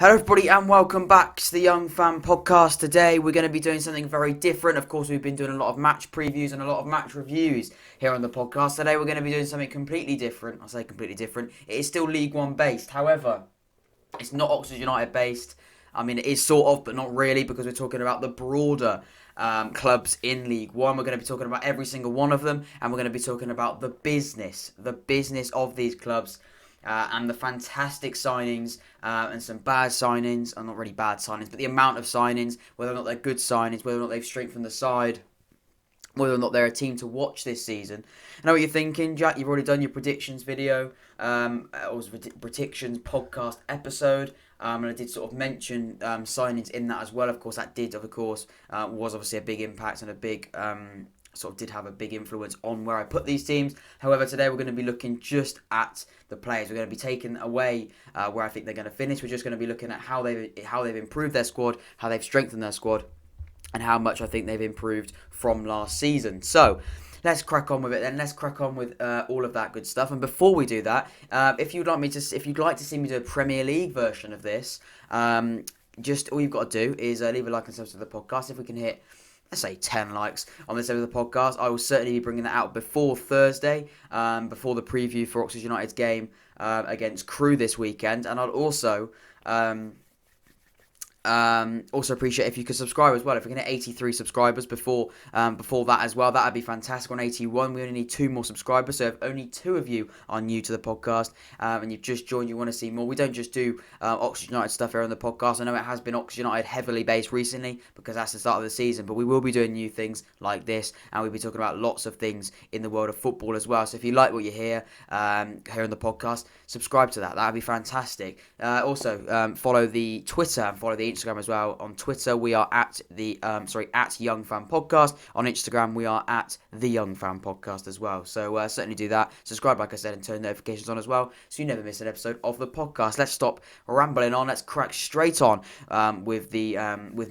Hello everybody and welcome back to the Young Fan Podcast. Today we're going to be doing something very different. Of course, we've been doing a lot of match previews and a lot of match reviews here on the podcast. Today we're going to be doing something completely different. I say completely different. It is still League One based. However, it's not Oxford United based. I mean, it is sort of, but not really, because we're talking about the broader clubs in League One. We're going to be talking about every single one of them, and we're going to be talking about the business of these clubs. And the fantastic signings and some bad signings, or not really bad signings, but the amount of signings, whether or not they're good signings, whether or not they've strengthened the side, whether or not they're a team to watch this season. I know what you're thinking, Jack. You've already done your predictions video, or predictions podcast episode, and I did sort of mention signings in that as well. Of course, that did, was obviously a big impact and a big sort of did have a big influence on where I put these teams. However, today we're going to be looking just at the players. We're going to be taking away where I think they're going to finish. We're just going to be looking at how they've improved their squad, how they've strengthened their squad, and how much I think they've improved from last season. So let's crack on with it then. Let's crack on with all of that good stuff. And before we do that, if you'd like to see me do a Premier League version of this, just all you've got to do is leave a like and subscribe to the podcast. If we can hit, let's say, 10 likes on this episode of the podcast, I will certainly be bringing that out before Thursday, before the preview for Oxford United's game against Crewe this weekend. And I'd also appreciate if you could subscribe as well. If we can hit 83 subscribers before that as well, that'd be fantastic. On 81, we only need 2 more subscribers. So if only 2 of you are new to the podcast and you've just joined, you want to see more, we don't just do Oxford United stuff here on the podcast. I know it has been Oxford United heavily based recently because that's the start of the season, but we will be doing new things like this, and we'll be talking about lots of things in the world of football as well. So if you like what you hear here on the podcast, subscribe to that. That'd be fantastic. Also, follow the Twitter and follow the Instagram as well. On Twitter, we are at Young Fan Podcast. On Instagram, we are at the Young Fan Podcast as well. So certainly do that. Subscribe, like I said, and turn notifications on as well, so you never miss an episode of the podcast. Let's stop rambling on. Let's crack straight on with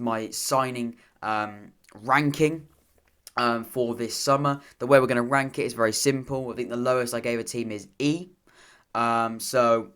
my signing ranking. For this summer, the way we're going to rank it is very simple. I think the lowest I gave a team is E. So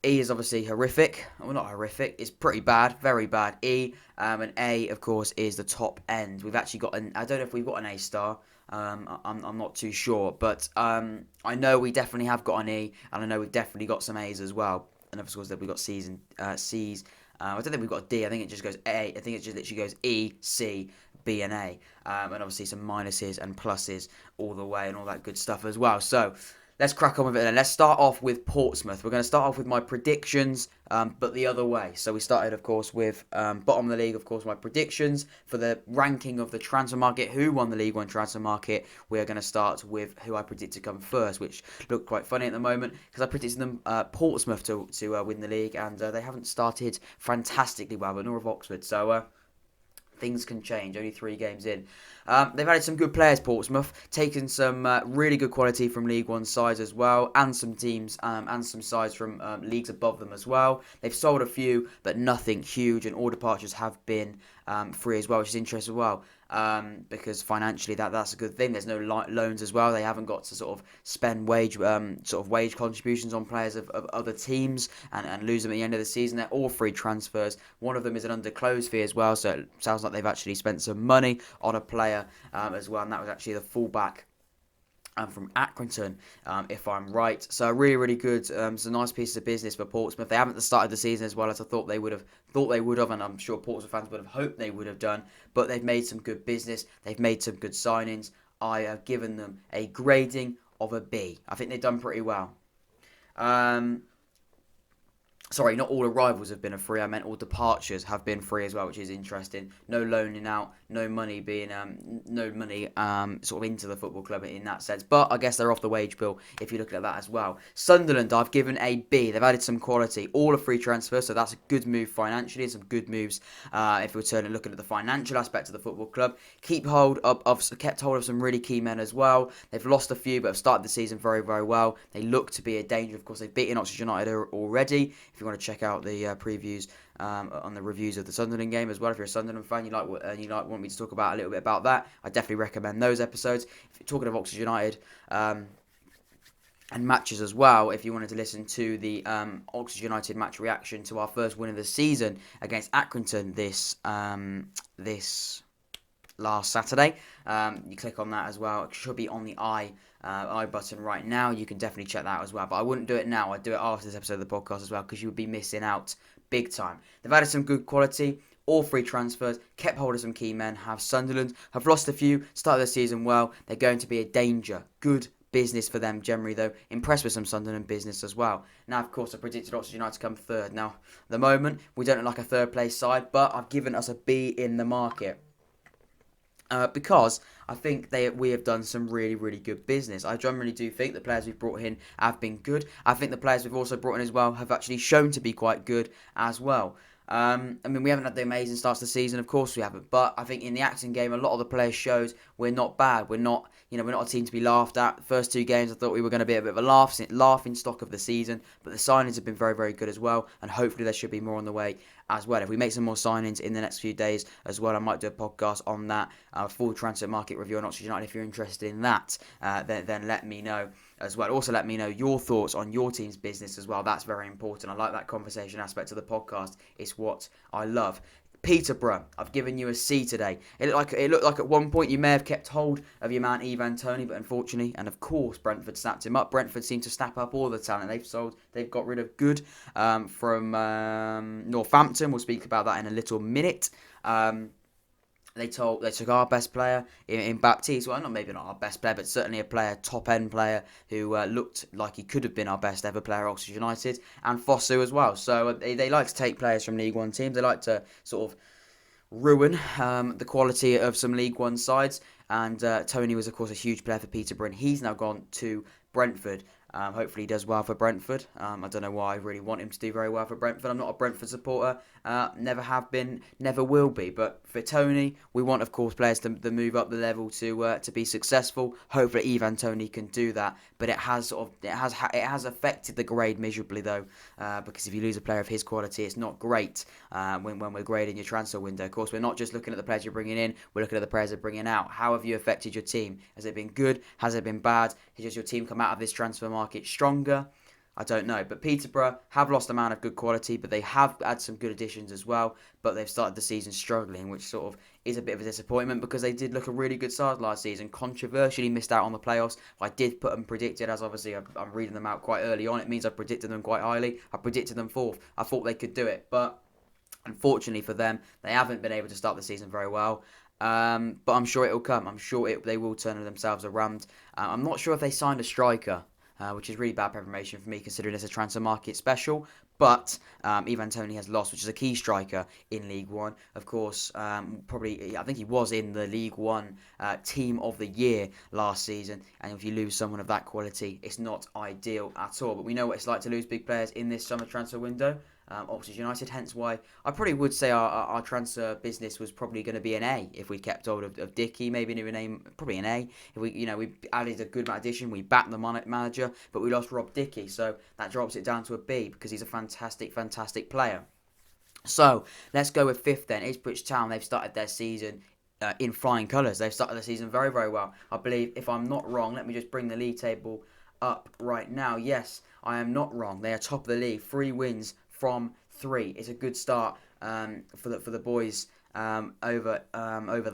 E is obviously horrific. Well, not horrific. It's pretty bad, very bad. E, and A, of course, is the top end. We've actually got I don't know if we've got an A star. I'm not too sure, but I know we definitely have got an E, and I know we've definitely got some A's as well. And of course, that we've got C's and C's. I don't think we've got a D. I think it just goes A. I think it just literally goes E, C, B, and A. And obviously some minuses and pluses all the way and all that good stuff as well. So let's crack on with it then. Let's start off with Portsmouth. We're going to start off with my predictions, but the other way. So we started, of course, with bottom of the league, of course, my predictions for the ranking of the transfer market. Who won the League One transfer market? We are going to start with who I predict to come first, which looked quite funny at the moment because I predicted them Portsmouth to win the league, and they haven't started fantastically well, but nor have Oxford. So things can change, only 3 games in. They've added some good players, Portsmouth, taken some really good quality from League One sides as well, and some teams and some sides from leagues above them as well. They've sold a few, but nothing huge, and all departures have been free as well, which is interesting as well, because financially that's a good thing. There's no loans as well. They haven't got to sort of spend wage contributions on players of other teams and lose them at the end of the season. They're all free transfers. One of them is an under close fee as well, so it sounds like they've actually spent some money on a player as well, and that was actually the fullback from Accrington, if I'm right. So really, really good. It's a nice piece of business for Portsmouth. They haven't started the season as well as I thought they would have, and I'm sure Portsmouth fans would have hoped they would have done. But they've made some good business. They've made some good signings. I have given them a grading of a B. I think they've done pretty well. Sorry, not all arrivals have been free. I meant all departures have been free as well, which is interesting. No loaning out, no money sort of into the football club in that sense. But I guess they're off the wage bill if you look at that as well. Sunderland, I've given a B. They've added some quality, all a free transfer, so that's a good move financially. Some good moves if we're looking at the financial aspect of the football club. Kept hold of some really key men as well. They've lost a few, but have started the season very, very well. They look to be a danger. Of course, they've beaten Oxford United already. If you want to check out the previews on the reviews of the Sunderland game as well, if you're a Sunderland fan, you want me to talk about a little bit about that, I definitely recommend those episodes. If you're talking of Oxford United, and matches as well. If you wanted to listen to the Oxford United match reaction to our first win of the season against Accrington this last Saturday, you click on that as well. It should be on the I button right now. You can definitely check that out as well. But I wouldn't do it now. I'd do it after this episode of the podcast as well, because you would be missing out big time. They've added some good quality. All free transfers, kept hold of some key men, have Sunderland, have lost a few, started the season well. They're going to be a danger. Good business for them generally, though. Impressed with some Sunderland business as well. Now, of course, I predicted Oxford United to come third. Now, at the moment, we don't look like a third place side, but I've given us a B in the market. Because I think we have done some really, really good business. I generally do think the players we've brought in have been good. I think the players we've also brought in as well have actually shown to be quite good as well. I mean, we haven't had the amazing starts to the season, of course we haven't. But I think in the Acton game, a lot of the players shows we're not bad. We're not a team to be laughed at. The first two games, I thought we were going to be a bit of a laughing stock of the season. But the signings have been very, very good as well. And hopefully there should be more on the way as well. If we make some more signings in the next few days as well, I might do a podcast on that, full transfer market review on Oxford United. If you're interested in that, then let me know as well. Also, let me know your thoughts on your team's business as well. That's very important. I like that conversation aspect of the podcast. It's what I love. Peterborough, I've given you a C today. It looked like at one point you may have kept hold of your man Ivan Toney, but unfortunately, and of course, Brentford snapped him up. Brentford seemed to snap up all the talent they've got rid of Good from Northampton. We'll speak about that in a little minute. They took our best player in Baptiste. Well, maybe not our best player, but certainly a player, top end player who looked like he could have been our best ever player at Oxford United, and Fosu as well. So they like to take players from League One teams. They like to sort of ruin the quality of some League One sides. And Tony was, of course, a huge player for Peterborough, and he's now gone to Brentford. Hopefully he does well for Brentford. I don't know why I really want him to do very well for Brentford. I'm not a Brentford supporter. Never have been, never will be. But for Tony, we want, of course, players to move up the level to be successful. Hopefully Ivan Toney can do that. But it has affected the grade miserably, though, because if you lose a player of his quality, it's not great when we're grading your transfer window. Of course, we're not just looking at the players you're bringing in. We're looking at the players you're bringing out. How have you affected your team? Has it been good? Has it been bad? Has your team come out of this transfer market stronger? I don't know. But Peterborough have lost a man of good quality, but they have had some good additions as well. But they've started the season struggling, which sort of is a bit of a disappointment because they did look a really good side last season. Controversially missed out on the playoffs. I did put them predicted, as obviously I'm reading them out quite early on. It means I predicted them quite highly. I predicted them fourth. I thought they could do it. But unfortunately for them, they haven't been able to start the season very well. But I'm sure it will come. I'm sure they will turn themselves around. I'm not sure if they signed a striker, which is really bad preparation for me considering it's a transfer market special. But Ivan Toney has lost, which is a key striker in League One. Of course, I think he was in the League One Team of the Year last season. And if you lose someone of that quality, it's not ideal at all. But we know what it's like to lose big players in this summer transfer window. Oxford United, hence why I probably would say our transfer business was probably going to be an A if we kept hold of Dickey, maybe even probably an A. If we added a good addition, we backed the manager, but we lost Rob Dickey, so that drops it down to a B because he's a fantastic player. So let's go with fifth then. Ipswich Town, they've started their season in flying colours. They've started the season very, very well. I believe, if I'm not wrong, let me just bring the league table up right now. Yes, I am not wrong. They are top of the league. 3 wins from 3. It's a good start for the boys over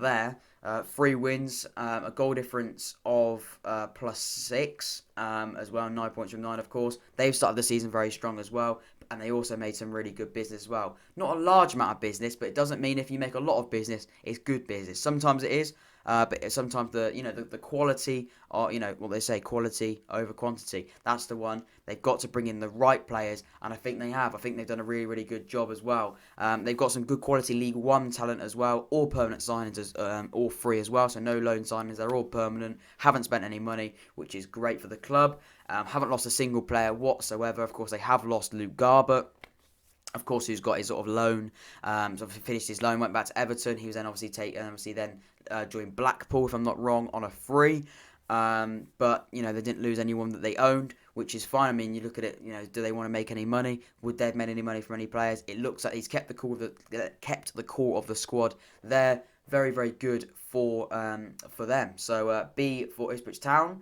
there. 3 wins, a goal difference of +6 as well. 9 points from 9, of course. They've started the season very strong as well, and they also made some really good business as well. Not a large amount of business, but it doesn't mean if you make a lot of business, it's good business. Sometimes it is. But sometimes the quality, or what they say, quality over quantity. That's the one. They've got to bring in the right players, and I think they have. I think they've done a really, really good job as well. They've got some good quality League One talent as well. All permanent signings, all free as well. So no loan signings. They're all permanent. Haven't spent any money, which is great for the club. Haven't lost a single player whatsoever. Of course, they have lost Luke Garbutt. Of course, who's got his sort of loan, so finished his loan, went back to Everton. He was then obviously joined Blackpool, if I'm not wrong, on a free. But they didn't lose anyone that they owned, which is fine. I mean, you look at it. Do they want to make any money? Would they have made any money from any players? It looks like he's kept the core of the squad. They're very, very good for them. So B for Ipswich Town.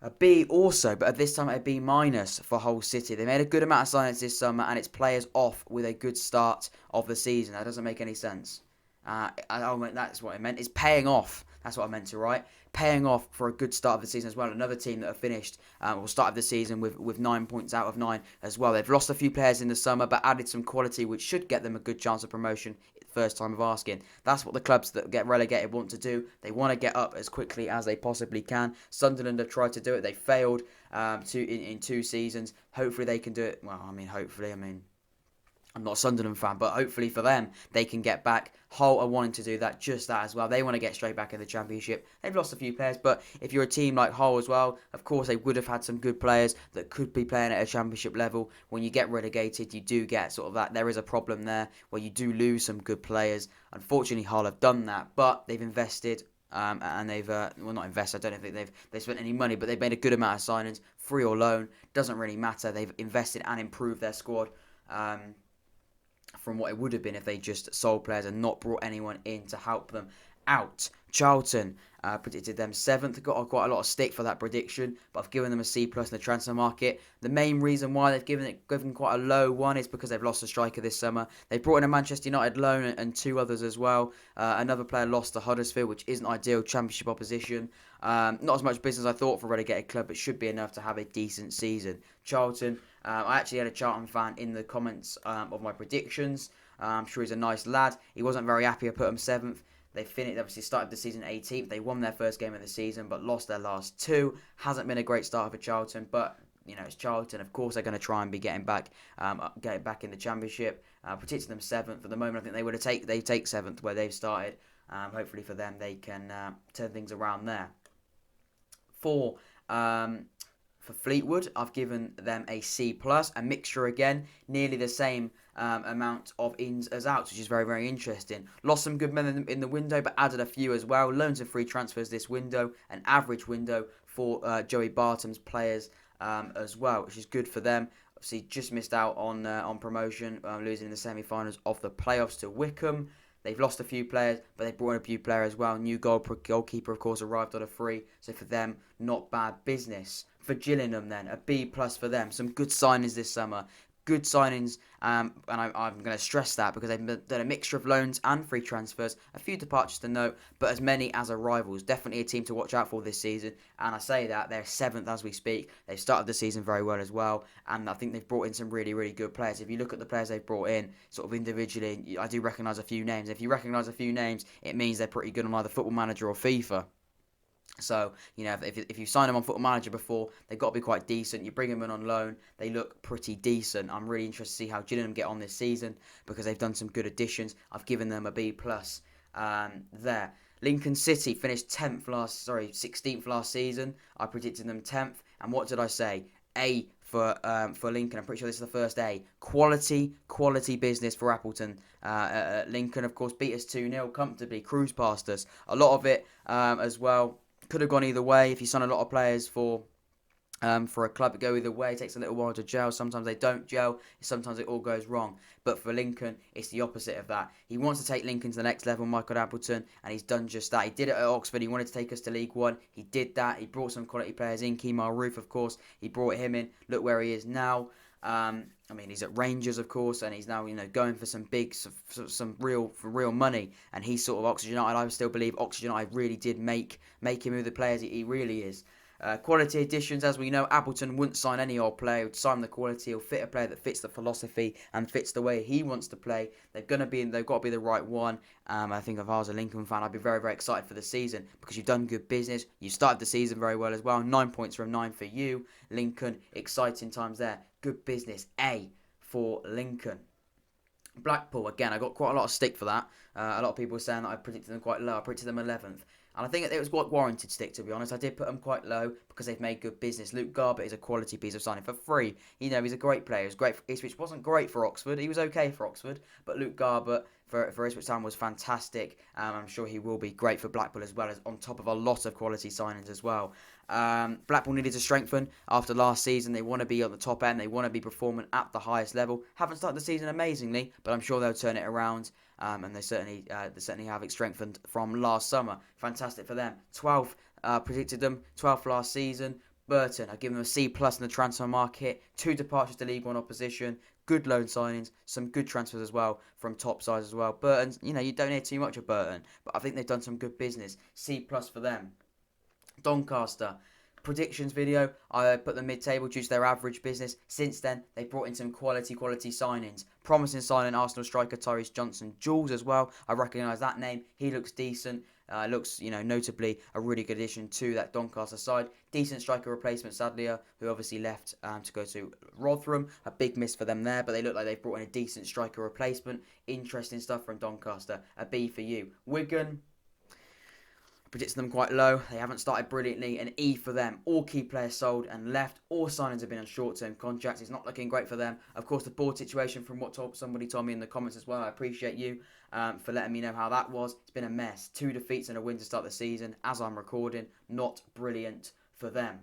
A B also, but at this time a B minus for Hull City. They made a good amount of signings this summer, and its players off with a good start of the season. That doesn't make any sense. That's what I meant. It's paying off. That's what I meant to write. Paying off for a good start of the season as well. Another team that have finished or started the season with 9 points out of 9 as well. They've lost a few players in the summer, but added some quality, which should get them a good chance of promotion. First time of asking. That's what the clubs that get relegated want to do. They want to get up as quickly as they possibly can. Sunderland have tried to do it. They failed in 2 seasons. Hopefully they can do it. Well, hopefully. I'm not a Sunderland fan, but hopefully for them, they can get back. Hull are wanting to do just that as well. They want to get straight back in the Championship. They've lost a few players, but if you're a team like Hull as well, of course they would have had some good players that could be playing at a Championship level. When you get relegated, you do get sort of that. There is a problem there where you do lose some good players. Unfortunately, Hull have done that, but they've invested. And they've not invested. I don't think they've spent any money, but they've made a good amount of signings, free or loan. Doesn't really matter. They've invested and improved their squad. From what it would have been if they just sold players and not brought anyone in to help them out. Charlton predicted them 7th. Got quite a lot of stick for that prediction, but I've given them a C+ in the transfer market. The main reason why they've given quite a low one is because they've lost a striker this summer. They brought in a Manchester United loan and 2 others as well. Another player lost to Huddersfield, which isn't ideal Championship opposition. Not as much business I thought for a relegated club, but should be enough to have a decent season. Charlton, I actually had a Charlton fan in the comments of my predictions. I'm sure he's a nice lad. He wasn't very happy I put him 7th. They obviously started the season 18th. They won their first game of the season, but lost their last 2. Hasn't been a great start for Charlton, but it's Charlton. Of course, they're going to try and be getting back in the Championship. Predicting them 7th. At the moment, I think they take 7th where they've started. Hopefully for them, they can turn things around there. For Fleetwood, I've given them a C+, a mixture again, nearly the same amount of ins as outs, which is very, very interesting. Lost some good men in the window, but added a few as well. Loans and free transfers this window, an average window for Joey Barton's players as well, which is good for them. Obviously, just missed out on promotion, losing in the semi-finals of the playoffs to Wickham. They've lost a few players, but they brought in a few players as well. New goalkeeper, of course, arrived on a free. So for them, not bad business. For Gillingham, then, a B+ for them. Some good signings this summer. Good signings, and I'm going to stress that because they've done a mixture of loans and free transfers. A few departures to note, but as many as arrivals. Definitely a team to watch out for this season. And I say that, they're 7th as we speak. They've started the season very well as well. And I think they've brought in some really, really good players. If you look at the players they've brought in, sort of individually, I do recognise a few names. If you recognise a few names, it means they're pretty good on either Football Manager or FIFA. So, if you sign them on Football Manager before, they've got to be quite decent. You bring them in on loan, they look pretty decent. I'm really interested to see how Gillingham get on this season because they've done some good additions. I've given them a B+ there. Lincoln City finished 16th last season. I predicted them 10th. And what did I say? A for Lincoln. I'm pretty sure this is the first A. Quality business for Appleton. Lincoln, of course, beat us 2-0 comfortably, cruised past us. A lot of it as well. Could have gone either way. If you sign a lot of players for a club, it go either way. It takes a little while to gel. Sometimes they don't gel. Sometimes it all goes wrong. But for Lincoln, it's the opposite of that. He wants to take Lincoln to the next level, Michael Appleton, and he's done just that. He did it at Oxford. He wanted to take us to League One. He did that. He brought some quality players in. Kemar Roof, of course. He brought him in. Look where he is now. He's at Rangers, of course, and he's now, going for some real money. And he's sort of Oxford United. I still believe Oxford United really did make him who the players he really is. Quality additions, as we know, Appleton wouldn't sign any old player. He would sign the quality. He'll fit a player that fits the philosophy and fits the way he wants to play. They've got to be the right one. I think if I was a Lincoln fan, I'd be very, very excited for the season because you've done good business. You started the season very well as well. 9 points from 9 for you, Lincoln. Exciting times there. Good business. A for Lincoln. Blackpool, again, I got quite a lot of stick for that. A lot of people saying that I predicted them quite low. I predicted them 11th. And I think it was quite warranted stick, to be honest. I did put them quite low because they've made good business. Luke Garbutt is a quality piece of signing for free. He's a great player. He was great for Ipswich. Wasn't great for Oxford. He was okay for Oxford. But Luke Garbutt for Ipswich Town was fantastic. I'm sure he will be great for Blackpool as well, as on top of a lot of quality signings as well. Blackpool needed to strengthen after last season. They want to be at the top end. They want to be performing at the highest level. Haven't started the season amazingly, but I'm sure they'll turn it around. And they certainly have it strengthened from last summer. Fantastic for them. 12th predicted them. 12th last season. Burton, I give them a C plus in the transfer market. 2 departures to League One opposition. Good loan signings, some good transfers as well from top sides as well. Burton's, you don't hear too much of Burton, but I think they've done some good business. C plus for them. Doncaster, predictions video, I put the mid-table due to their average business. Since then, they brought in some quality signings. Promising signing Arsenal striker Tyrese Johnson-Jules as well. I recognise that name. He looks decent. Looks, notably a really good addition to that Doncaster side. Decent striker replacement, Sadlier, who obviously left to go to Rotherham. A big miss for them there, but they look like they've brought in a decent striker replacement. Interesting stuff from Doncaster. A B for you. Wigan, predicted them quite low. They haven't started brilliantly. An E for them. All key players sold and left. All signings have been on short-term contracts. It's not looking great for them. Of course, the board situation from what somebody told me in the comments as well. I appreciate you for letting me know how that was. It's been a mess. 2 defeats and a win to start the season. As I'm recording, not brilliant for them.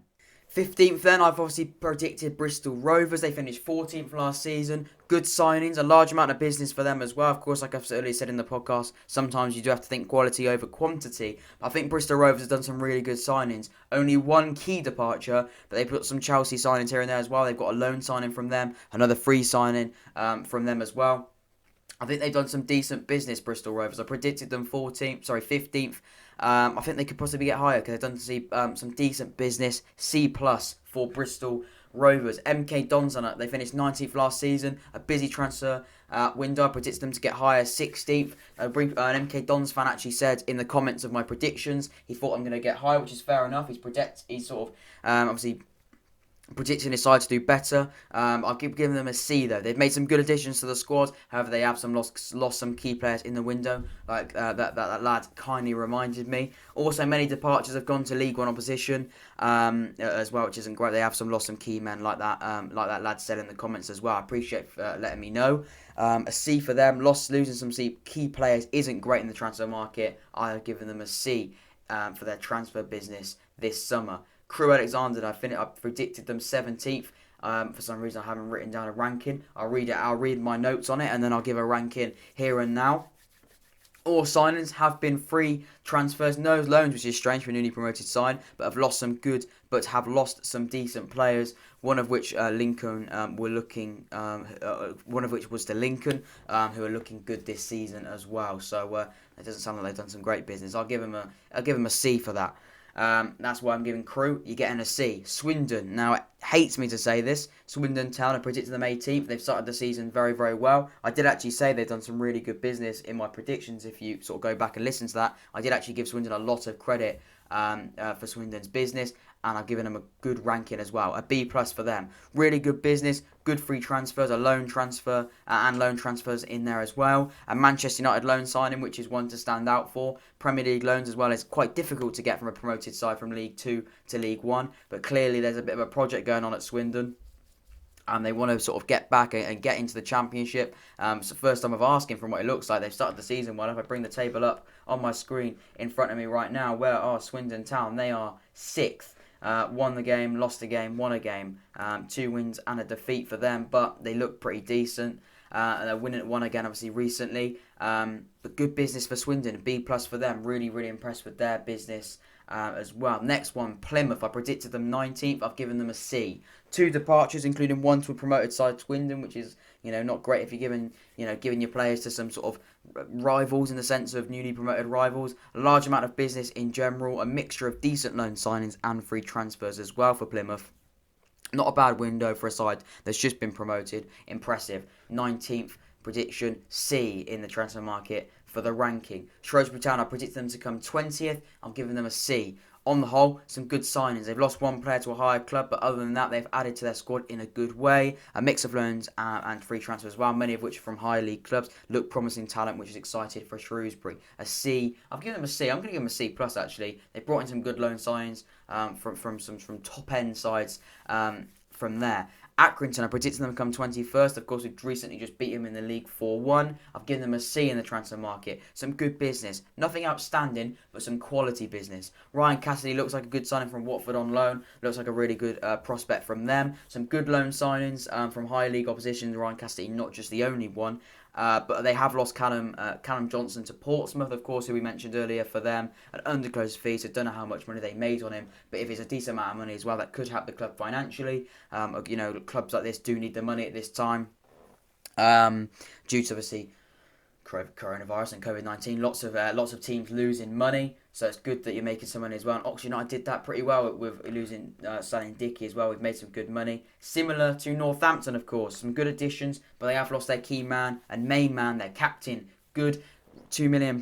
15th then, I've obviously predicted Bristol Rovers. They finished 14th last season. Good signings, a large amount of business for them as well. Of course, like I've earlier said in the podcast, sometimes you do have to think quality over quantity. I think Bristol Rovers have done some really good signings. Only one key departure, but they put some Chelsea signings here and there as well. They've got a loan signing from them, another free signing from them as well. I think they've done some decent business, Bristol Rovers. I predicted them 15th. I think they could possibly get higher because they've done some decent business. C plus for Bristol Rovers. MK Dons on it. They finished 19th last season. A busy transfer window. I predicted them to get higher, 16th. An MK Dons fan actually said in the comments of my predictions, he thought I'm going to get higher, which is fair enough. He's sort of obviously predicting his side to do better. I'll keep giving them a C though. They've made some good additions to the squad. However, they have lost some key players in the window, like that lad kindly reminded me. Also, many departures have gone to League One opposition as well, which isn't great. They have lost some key men like that lad said in the comments as well. I appreciate letting me know. A C for them. Losing some key players isn't great in the transfer market. I've given them a C for their transfer business this summer. Crewe Alexandra, I predicted them 17th. For some reason, I haven't written down a ranking. I'll read my notes on it, and then I'll give a ranking here and now. All signings have been free transfers, no loans, which is strange for a newly promoted side, but have lost some decent players. One of which Lincoln were looking. One of which was to Lincoln, who are looking good this season as well. So it doesn't sound like they've done some great business. I'll give them a C for that. That's why I'm giving Crewe. You're getting a C. Swindon. Now, it hates me to say this. Swindon Town, I predicted them 18th. They've started the season very, very well. I did actually say they've done some really good business in my predictions. If you sort of go back and listen to that, I did actually give Swindon a lot of credit for Swindon's business, and I've given them a good ranking as well. A B plus for them. Really good business, good free transfers, a loan transfer and loan transfers in there as well. A Manchester United loan signing, which is one to stand out for. Premier League loans as well is quite difficult to get from a promoted side from League 2 to League 1, but clearly there's a bit of a project going on at Swindon. They want to sort of get back and get into the Championship. It's the first time of asking from what it looks like. They've started the season well. If I bring the table up on my screen in front of me right now, where are Swindon Town? They are 6th. Won the game, lost a game, won a game. 2 wins and a defeat for them, but they look pretty decent. And they're won again, obviously, recently. But good business for Swindon. B plus for them. Really, really impressed with their business as well. Next one, Plymouth. I predicted them 19th. I've given them a C. 2 departures, including one to a promoted side, Swindon, which is not great if you're giving your players to some sort of rivals in the sense of newly promoted rivals. A large amount of business in general. A mixture of decent loan signings and free transfers as well for Plymouth. Not a bad window for a side that's just been promoted. Impressive. 19th prediction, C in the transfer market for the ranking. Shrewsbury Town, I predicted them to come 20th. I'm giving them a C. On the whole, some good signings. They've lost one player to a higher club, but other than that, they've added to their squad in a good way. A mix of loans and free transfers as well, many of which are from higher league clubs. Look promising talent, which is excited for Shrewsbury. A C. I've given them a C. I'm going to give them a C plus, actually. They brought in some good loan signings from top-end sides from there. Accrington, I predicted them to come 21st. Of course, we've recently just beat them in the league 4-1. I've given them a C in the transfer market. Some good business. Nothing outstanding, but some quality business. Ryan Cassidy looks like a good signing from Watford on loan. Looks like a really good prospect from them. Some good loan signings from high league opposition. Ryan Cassidy, not just the only one. But they have lost Callum Johnson to Portsmouth, of course, who we mentioned earlier, for them, an undisclosed fee, so don't know how much money they made on him, but if it's a decent amount of money as well, that could help the club financially. Clubs like this do need the money at this time, due to obviously coronavirus and COVID-19. Lots of teams losing money, so it's good that you're making some money as well. And Oxford United did that pretty well with losing signing Dickey as well. We've made some good money, similar to Northampton, of course. Some good additions, but they have lost their key man and main man, their captain. Good. £2 million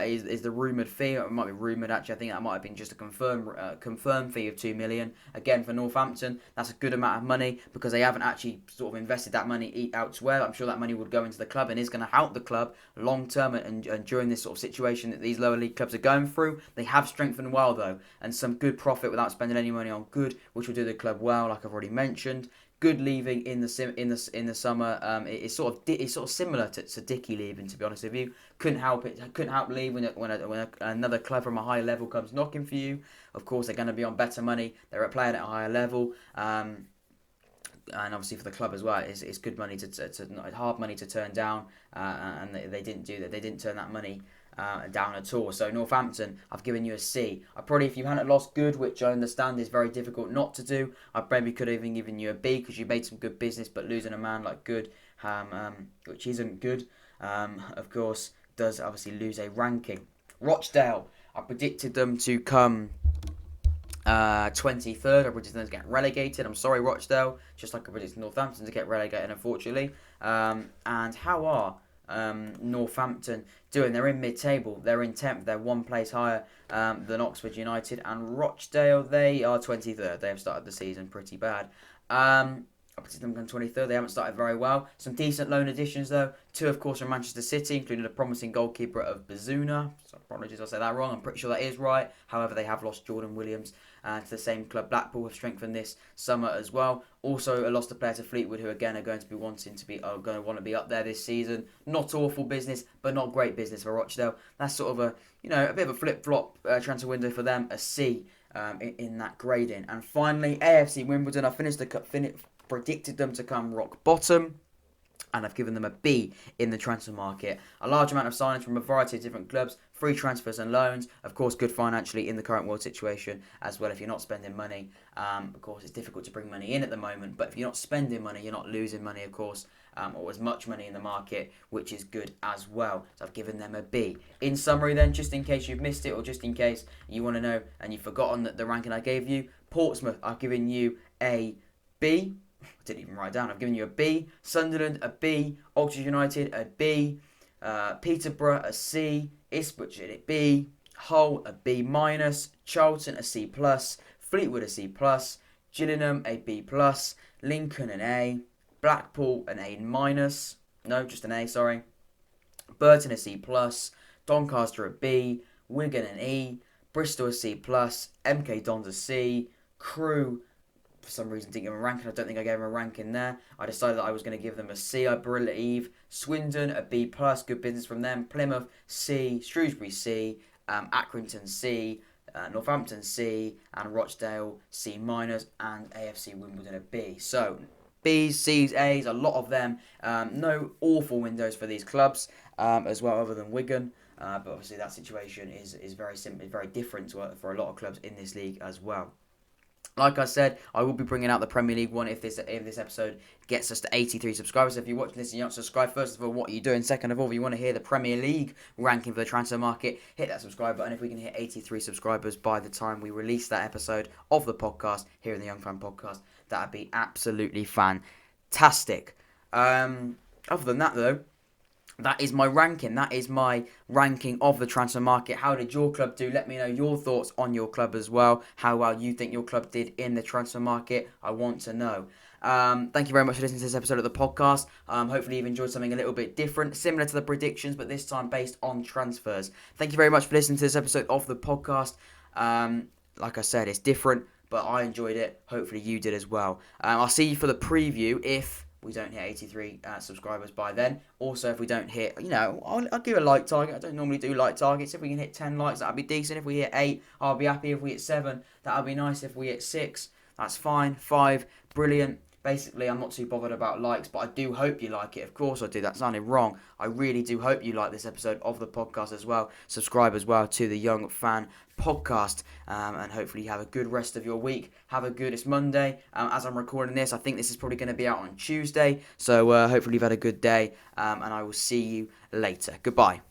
is the rumoured fee. It might be rumoured, actually. I think that might have been just a confirmed fee of £2 million. Again, for Northampton, that's a good amount of money because they haven't actually sort of invested that money elsewhere. I'm sure that money would go into the club and is going to help the club long term and during this sort of situation that these lower league clubs are going through. They have strengthened well, though, and some good profit without spending any money on good, which will do the club well, like I've already mentioned. Good leaving in the summer. It's sort of similar to Dickey leaving, to be honest with you. Couldn't help leave when another club from a higher level comes knocking for you. Of course, they're going to be on better money. They're playing at a higher level. And obviously for the club as well, it's good money hard money to turn down, and they didn't do that. They didn't turn that money down at all. So Northampton, I've given you a C. If you hadn't lost Good, which I understand is very difficult not to do, I maybe could have even given you a B because you made some good business, but losing a man like Good, which isn't good, of course, does obviously lose a ranking. Rochdale, I predicted them to come 23rd. I predicted them to get relegated. I'm sorry, Rochdale, just like I predicted Northampton to get relegated, unfortunately. And how are Northampton doing? They're in mid-table. They're in 10th. They're one place higher than Oxford United. And Rochdale, they are 23rd. They have started the season pretty bad. I predicted them going 23rd. They haven't started very well. Some decent loan additions, though. Two, of course, from Manchester City, including a promising goalkeeper of Bazuna. So apologies, I say that wrong. I'm pretty sure that is right. However, they have lost Jordan Williams to the same club. Blackpool have strengthened this summer as well. Also, lost a player to Fleetwood, who again are going to want to be up there this season. Not awful business, but not great business for Rochdale. That's sort of a bit of a flip-flop transfer window for them. A C in that grading. And finally, AFC Wimbledon. I predicted them to come rock bottom, and I've given them a B in the transfer market. A large amount of signings from a variety of different clubs, free transfers and loans. Of course, good financially in the current world situation as well. If you're not spending money, of course, it's difficult to bring money in at the moment. But if you're not spending money, you're not losing money, of course, or as much money in the market, which is good as well. So I've given them a B. In summary, then, just in case you've missed it, or just in case you want to know and you've forgotten that the ranking I gave you, Portsmouth, I've given you a B. I didn't even write down. I've given you a B. Sunderland, a B. Oxford United, a B. Peterborough, a C. Ipswich, a B. Hull, a B minus. Charlton, a C plus. Fleetwood, a C plus. Gillingham, a B plus. Lincoln, an A. Blackpool, an A minus. No, just an A, sorry. Burton, a C plus. Doncaster, a B. Wigan, an E. Bristol, a C plus. MK Dons, a C. Crewe, for some reason, didn't give him a ranking. I don't think I gave him a ranking there. I decided that I was going to give them a C, I believe. Swindon, a B plus. Good business from them. Plymouth, C. Shrewsbury, C. Accrington, C. Northampton, C. And Rochdale, C minus. And AFC Wimbledon, a B. So, B's, C's, A's, a lot of them. No awful windows for these clubs as well, other than Wigan. But obviously that situation is very simple, very different for a lot of clubs in this league as well. Like I said, I will be bringing out the Premier League one if this episode gets us to 83 subscribers. So if you're watching this and you don't subscribe, first of all, what are you doing? Second of all, if you want to hear the Premier League ranking for the transfer market, hit that subscribe button. If we can hit 83 subscribers by the time we release that episode of the podcast here in the Young Fan Podcast, that would be absolutely fantastic. Other than that, though, that is my ranking. That is my ranking of the transfer market. How did your club do? Let me know your thoughts on your club as well. How well you think your club did in the transfer market. I want to know. Thank you very much for listening to this episode of the podcast. Hopefully you've enjoyed something a little bit different, similar to the predictions, but this time based on transfers. Thank you very much for listening to this episode of the podcast. Like I said, it's different, but I enjoyed it. Hopefully you did as well. I'll see you for the preview if we don't hit 83 subscribers by then. Also, if we don't hit, I'll give a like target. I don't normally do like targets. If we can hit 10 likes, that'll be decent. If we hit 8, I'll be happy. If we hit 7, that'll be nice. If we hit 6, that's fine. 5, brilliant. Basically, I'm not too bothered about likes, but I do hope you like it. Of course I do. That sounded wrong. I really do hope you like this episode of the podcast as well. Subscribe as well to the Young Fan podcast, and hopefully you have a good rest of your week. Have a good, it's Monday, as I'm recording this. I think this is probably going to be out on Tuesday, so hopefully you've had a good day, and I will see you later. Goodbye.